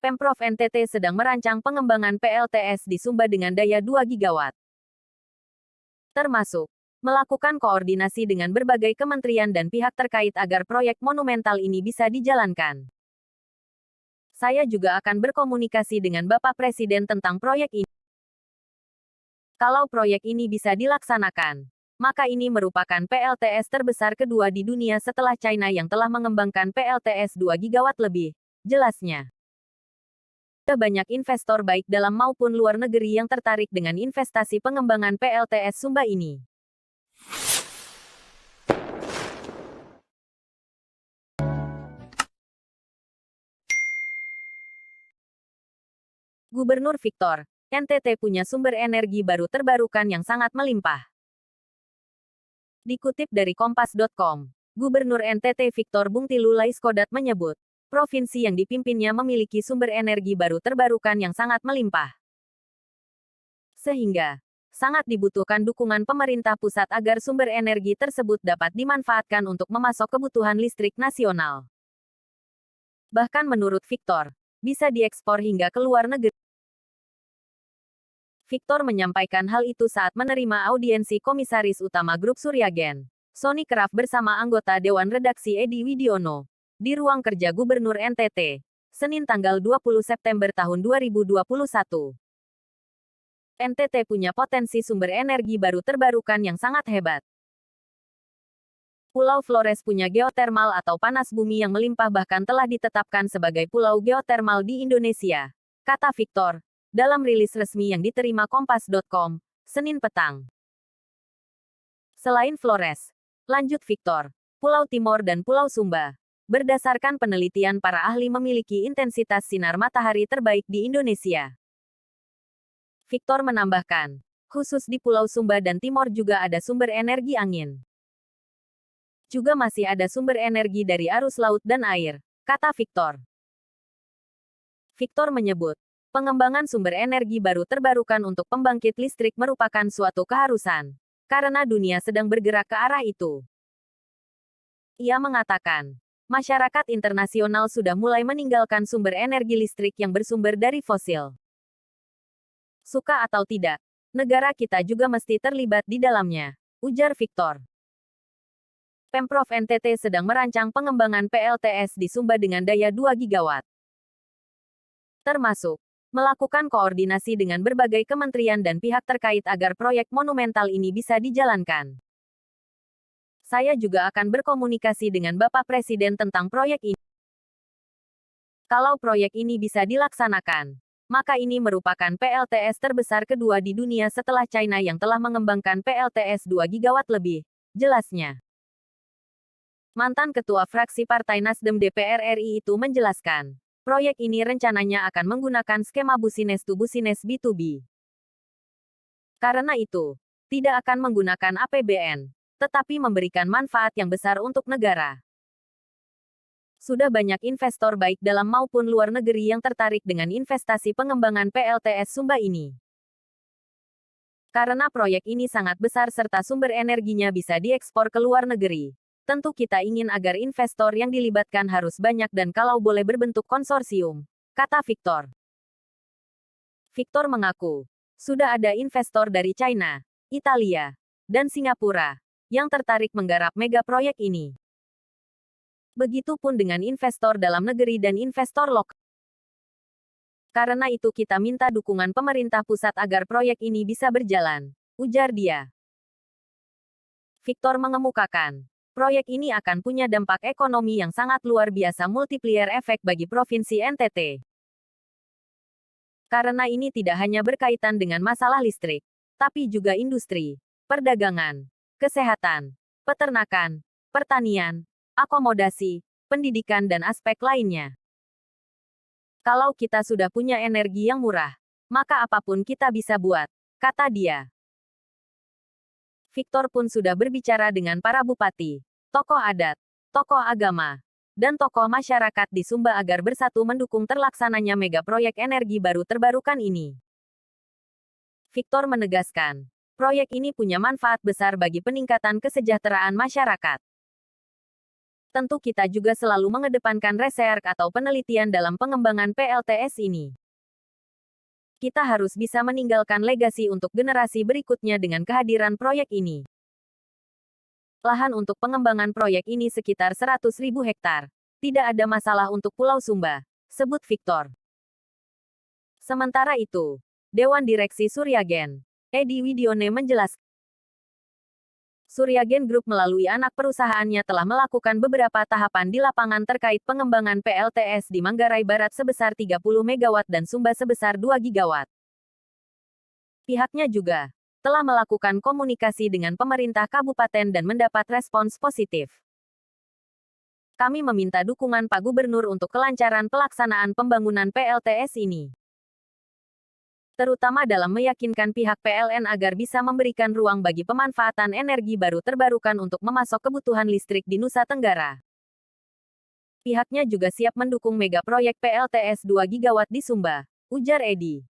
Pemprov NTT sedang merancang pengembangan PLTS di Sumba dengan daya 2 gigawatt. Termasuk melakukan koordinasi dengan berbagai kementerian dan pihak terkait agar proyek monumental ini bisa dijalankan. Saya juga akan berkomunikasi dengan Bapak Presiden tentang proyek ini. Kalau proyek ini bisa dilaksanakan, maka ini merupakan PLTS terbesar kedua di dunia setelah China yang telah mengembangkan PLTS 2 gigawatt lebih, jelasnya. Ada banyak investor baik dalam maupun luar negeri yang tertarik dengan investasi pengembangan PLTS Sumba ini. Gubernur Victor, NTT punya sumber energi baru terbarukan yang sangat melimpah. Dikutip dari Kompas.com, Gubernur NTT Victor Bungtilu Laiskodat menyebut, provinsi yang dipimpinnya memiliki sumber energi baru terbarukan yang sangat melimpah. Sehingga, sangat dibutuhkan dukungan pemerintah pusat agar sumber energi tersebut dapat dimanfaatkan untuk memasok kebutuhan listrik nasional. Bahkan menurut Victor, bisa diekspor hingga ke luar negeri. Victor menyampaikan hal itu saat menerima audiensi Komisaris Utama Grup Suryagen, Sony Craft bersama anggota Dewan Redaksi Edi Widiono, di ruang kerja Gubernur NTT, Senin tanggal 20 September tahun 2021. NTT punya potensi sumber energi baru terbarukan yang sangat hebat. Pulau Flores punya geotermal atau panas bumi yang melimpah bahkan telah ditetapkan sebagai pulau geotermal di Indonesia, kata Victor, dalam rilis resmi yang diterima Kompas.com, Senin petang. Selain Flores, lanjut Victor, Pulau Timor dan Pulau Sumba, berdasarkan penelitian para ahli memiliki intensitas sinar matahari terbaik di Indonesia. Victor menambahkan, khusus di Pulau Sumba dan Timor juga ada sumber energi angin. Juga masih ada sumber energi dari arus laut dan air, kata Victor. Victor menyebut, pengembangan sumber energi baru terbarukan untuk pembangkit listrik merupakan suatu keharusan, karena dunia sedang bergerak ke arah itu. Ia mengatakan, masyarakat internasional sudah mulai meninggalkan sumber energi listrik yang bersumber dari fosil. Suka atau tidak, negara kita juga mesti terlibat di dalamnya, ujar Victor. Pemprov NTT sedang merancang pengembangan PLTS di Sumba dengan daya 2 gigawatt. Termasuk melakukan koordinasi dengan berbagai kementerian dan pihak terkait agar proyek monumental ini bisa dijalankan. Saya juga akan berkomunikasi dengan Bapak Presiden tentang proyek ini. Kalau proyek ini bisa dilaksanakan, maka ini merupakan PLTS terbesar kedua di dunia setelah China yang telah mengembangkan PLTS 2 gigawatt lebih, jelasnya. Mantan Ketua Fraksi Partai Nasdem DPR RI itu menjelaskan, proyek ini rencananya akan menggunakan skema business to business B2B. Karena itu, tidak akan menggunakan APBN, tetapi memberikan manfaat yang besar untuk negara. Sudah banyak investor baik dalam maupun luar negeri yang tertarik dengan investasi pengembangan PLTS Sumba ini. Karena proyek ini sangat besar serta sumber energinya bisa diekspor ke luar negeri. Tentu kita ingin agar investor yang dilibatkan harus banyak dan kalau boleh berbentuk konsorsium, kata Victor. Victor mengaku, sudah ada investor dari China, Italia, dan Singapura, yang tertarik menggarap mega proyek ini. Begitupun dengan investor dalam negeri dan investor lokal. Karena itu kita minta dukungan pemerintah pusat agar proyek ini bisa berjalan, ujar dia. Victor mengemukakan, proyek ini akan punya dampak ekonomi yang sangat luar biasa multiplier efek bagi Provinsi NTT. Karena ini tidak hanya berkaitan dengan masalah listrik, tapi juga industri, perdagangan, kesehatan, peternakan, pertanian, akomodasi, pendidikan dan aspek lainnya. Kalau kita sudah punya energi yang murah, maka apapun kita bisa buat, kata dia. Victor pun sudah berbicara dengan para bupati, tokoh adat, tokoh agama, dan tokoh masyarakat di Sumba agar bersatu mendukung terlaksananya mega proyek energi baru terbarukan ini. Victor menegaskan, proyek ini punya manfaat besar bagi peningkatan kesejahteraan masyarakat. Tentu kita juga selalu mengedepankan research atau penelitian dalam pengembangan PLTS ini. Kita harus bisa meninggalkan legasi untuk generasi berikutnya dengan kehadiran proyek ini. Lahan untuk pengembangan proyek ini sekitar 100.000 hektar. Tidak ada masalah untuk Pulau Sumba, sebut Victor. Sementara itu, Dewan Direksi Suryagen, Edi Widione menjelaskan, Suryagen Group melalui anak perusahaannya telah melakukan beberapa tahapan di lapangan terkait pengembangan PLTS di Manggarai Barat sebesar 30 MW dan Sumba sebesar 2 GW. Pihaknya juga telah melakukan komunikasi dengan pemerintah kabupaten dan mendapat respons positif. Kami meminta dukungan Pak Gubernur untuk kelancaran pelaksanaan pembangunan PLTS ini, terutama dalam meyakinkan pihak PLN agar bisa memberikan ruang bagi pemanfaatan energi baru terbarukan untuk memasok kebutuhan listrik di Nusa Tenggara. Pihaknya juga siap mendukung mega proyek PLTS 2 GW di Sumba, ujar Edi.